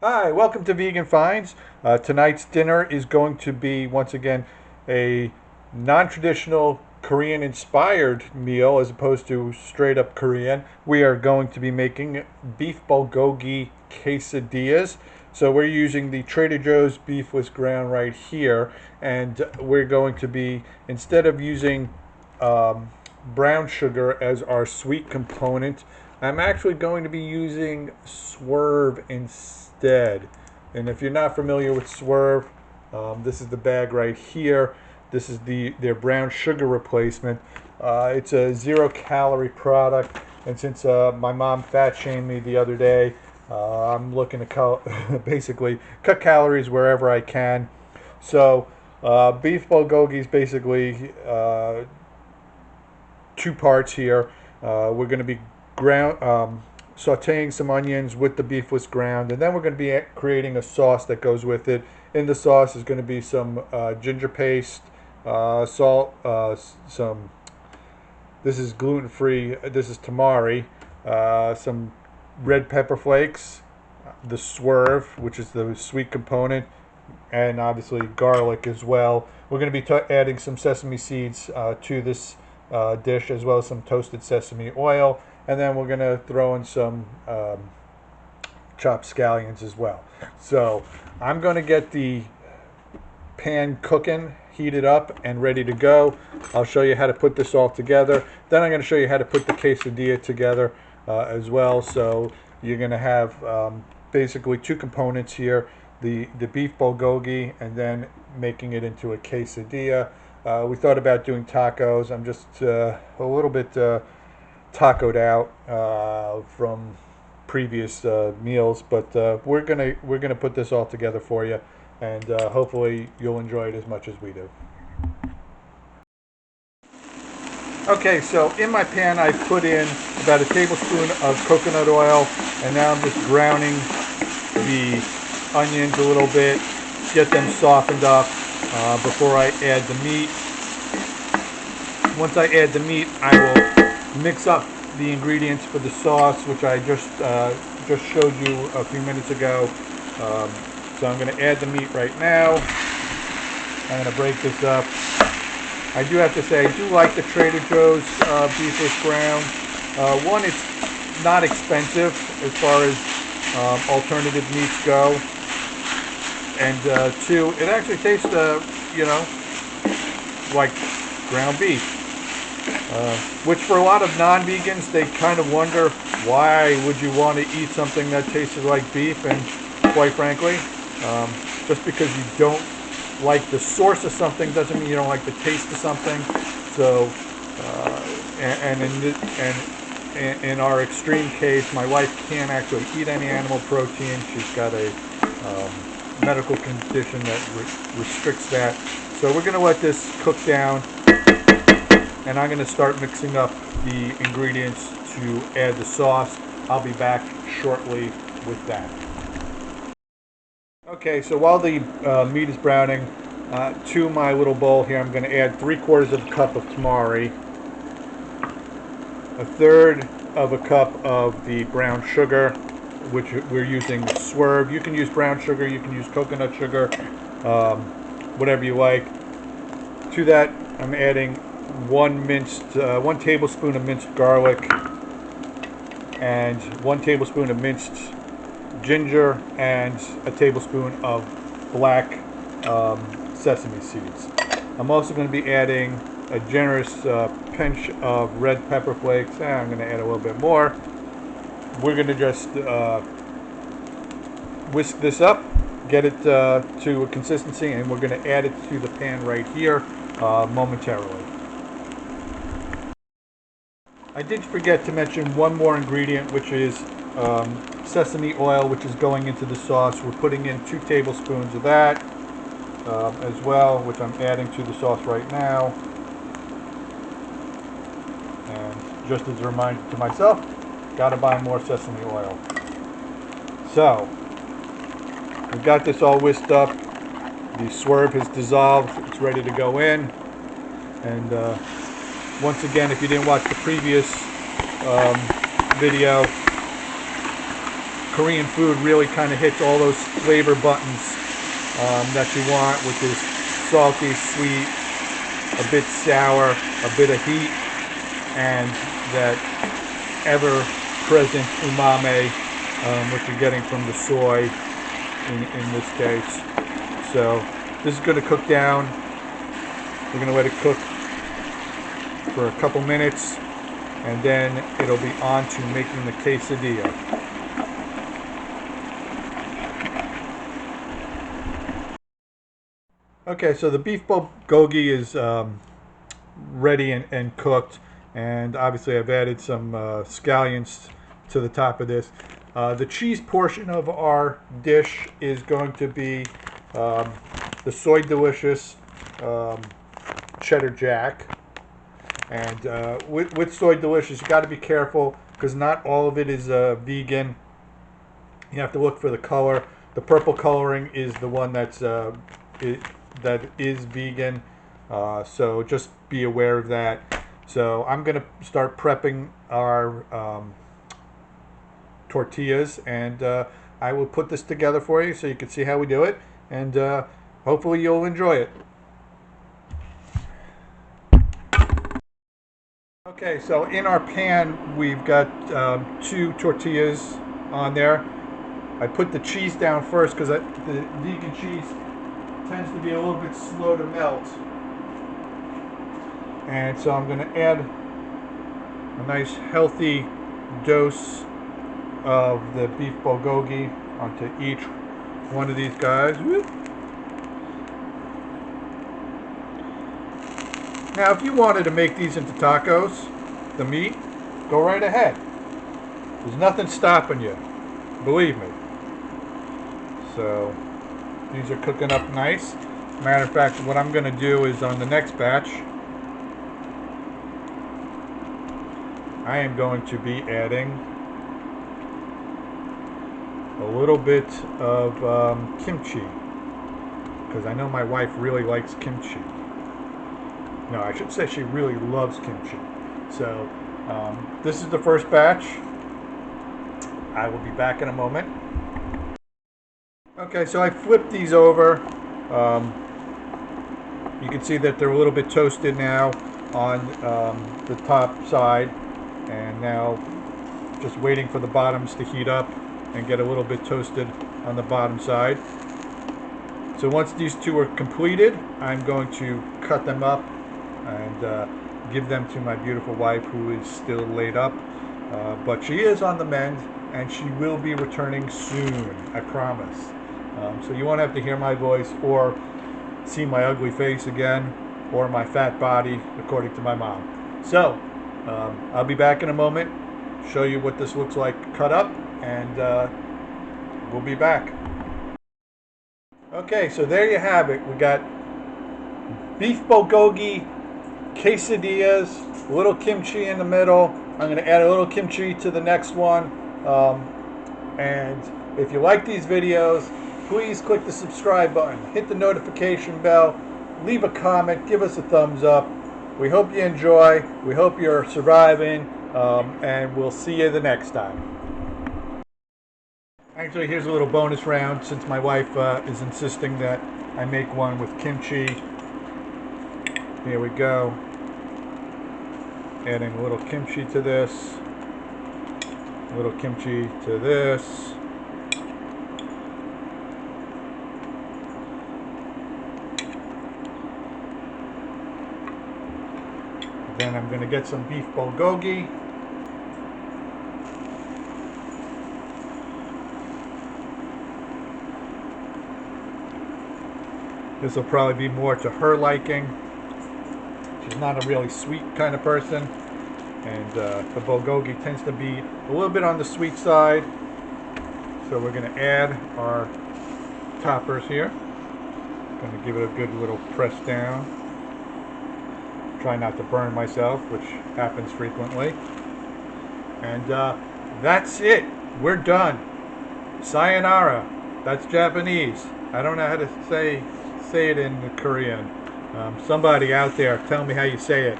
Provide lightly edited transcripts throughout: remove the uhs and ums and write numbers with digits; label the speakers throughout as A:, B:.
A: Hi, welcome to Vegan Finds. Tonight's dinner is going to be, once again, a non-traditional Korean-inspired meal as opposed to straight-up Korean. We are going to be making beef bulgogi quesadillas. So we're using the Trader Joe's beefless ground right here, and we're going to be, instead of using brown sugar as our sweet component, I'm actually going to be using Swerve instead. And if you're not familiar with Swerve, this is the bag right here. This is their brown sugar replacement. It's a 0-calorie product, and since my mom fat shamed me the other day, I'm looking to basically cut calories wherever I can. So beef bulgogi is basically two parts here. We're going to be sauteing some onions with the beefless ground, and then we're going to be creating a sauce that goes with it. In the sauce is going to be some ginger paste, salt, this is gluten-free, this is tamari, some red pepper flakes, the Swerve, which is the sweet component, and obviously garlic as well. We're going to be adding some sesame seeds to this dish, as well as some toasted sesame oil, and then we're going to throw in some chopped scallions as well. So I'm going to get the pan cooking, heated up and ready to go. I'll show you how to put this all together. Then I'm going to show you how to put the quesadilla together as well. So you're going to have basically two components here, the beef bulgogi and then making it into a quesadilla. We thought about doing tacos. I'm just a little bit tacoed out from previous meals, but we're gonna put this all together for you, and hopefully you'll enjoy it as much as we do. Okay, so in my pan I put in about a tablespoon of coconut oil, and now I'm just browning the onions a little bit, get them softened up before I add the meat. Once I add the meat, I will mix up the ingredients for the sauce, which I just showed you a few minutes ago. So I'm going to add the meat right now. I'm going to break this up. I do have to say, I do like the Trader Joe's beefless ground. One, it's not expensive as far as alternative meats go. And two, it actually tastes, like ground beef. Which for a lot of non-vegans, they kind of wonder, why would you want to eat something that tasted like beef? And quite frankly, just because you don't like the source of something doesn't mean you don't like the taste of something. So, in our extreme case, my wife can't actually eat any animal protein. She's got a medical condition that restricts that. So we're going to let this cook down, and I'm going to start mixing up the ingredients to add the sauce. I'll be back shortly with that. Okay, so while the meat is browning, to my little bowl here, I'm going to add 3/4 of a cup of tamari, 1/3 of a cup of the brown sugar, which we're using Swerve. You can use brown sugar, you can use coconut sugar, whatever you like. To that, I'm adding 1 tablespoon of minced garlic and 1 tablespoon of minced ginger and a tablespoon of black sesame seeds. I'm also going to be adding a generous pinch of red pepper flakes. I'm going to add a little bit more. We're going to just whisk this up, get it to a consistency, and we're going to add it to the pan right here momentarily. I did forget to mention one more ingredient, which is sesame oil, which is going into the sauce. We're putting in 2 tablespoons of that as well, which I'm adding to the sauce right now. And just as a reminder to myself, gotta buy more sesame oil. So, we've got this all whisked up. The Swerve has dissolved. It's ready to go in. And once again, if you didn't watch the previous video, Korean food really kind of hits all those flavor buttons that you want, with this salty, sweet, a bit sour, a bit of heat, and that ever-present umami, which you're getting from the soy in this case. So this is going to cook down. We're going to let it cook for a couple minutes, and then it'll be on to making the quesadilla. Okay, so the beef bulgogi is ready and cooked, and obviously I've added some scallions to the top of this. The cheese portion of our dish is going to be the Soy Delicious cheddar jack. And with Soy Delicious, you got to be careful because not all of it is vegan. You have to look for the color. The purple coloring is the one that is vegan. So just be aware of that. So I'm going to start prepping our tortillas, and I will put this together for you so you can see how we do it, and hopefully you'll enjoy it. Okay, so in our pan we've got 2 tortillas on there. I put the cheese down first because the vegan cheese tends to be a little bit slow to melt. And so I'm going to add a nice healthy dose of the beef bulgogi onto each one of these guys. Whoop. Now, if you wanted to make these into tacos, the meat, go right ahead. There's nothing stopping you, believe me. So these are cooking up nice. Matter of fact, what I'm going to do is on the next batch, I am going to be adding a little bit of kimchi, because I know my wife really likes kimchi. No, I should say she really loves kimchi. So this is the first batch. I will be back in a moment. Okay, so I flipped these over. You can see that they're a little bit toasted now on the top side, and now just waiting for the bottoms to heat up and get a little bit toasted on the bottom side. So once these 2 are completed, I'm going to cut them up and give them to my beautiful wife, who is still laid up, but she is on the mend, and she will be returning soon, I promise. So you won't have to hear my voice or see my ugly face again, or my fat body, according to my mom. So I'll be back in a moment, show you what this looks like cut up, and we'll be back. Okay, so there you have it. We got beef bulgogi, quesadillas, a little kimchi in the middle. I'm going to add a little kimchi to the next one. And if you like these videos, please click the subscribe button, hit the notification bell, leave a comment, give us a thumbs up. We hope you enjoy. We hope you're surviving, and we'll see you the next time. Actually, here's a little bonus round, since my wife is insisting that I make one with kimchi. Here we go. Adding a little kimchi to this, a little kimchi to this. Then I'm going to get some beef bulgogi. This will probably be more to her liking. She's not a really sweet kind of person, and the bulgogi tends to be a little bit on the sweet side. So we're going to add our toppers here. Going to give it a good little press down. Try not to burn myself, which happens frequently. And that's it. We're done. Sayonara. That's Japanese. I don't know how to say it in Korean. Somebody out there, tell me how you say it.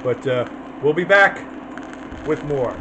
A: But we'll be back with more.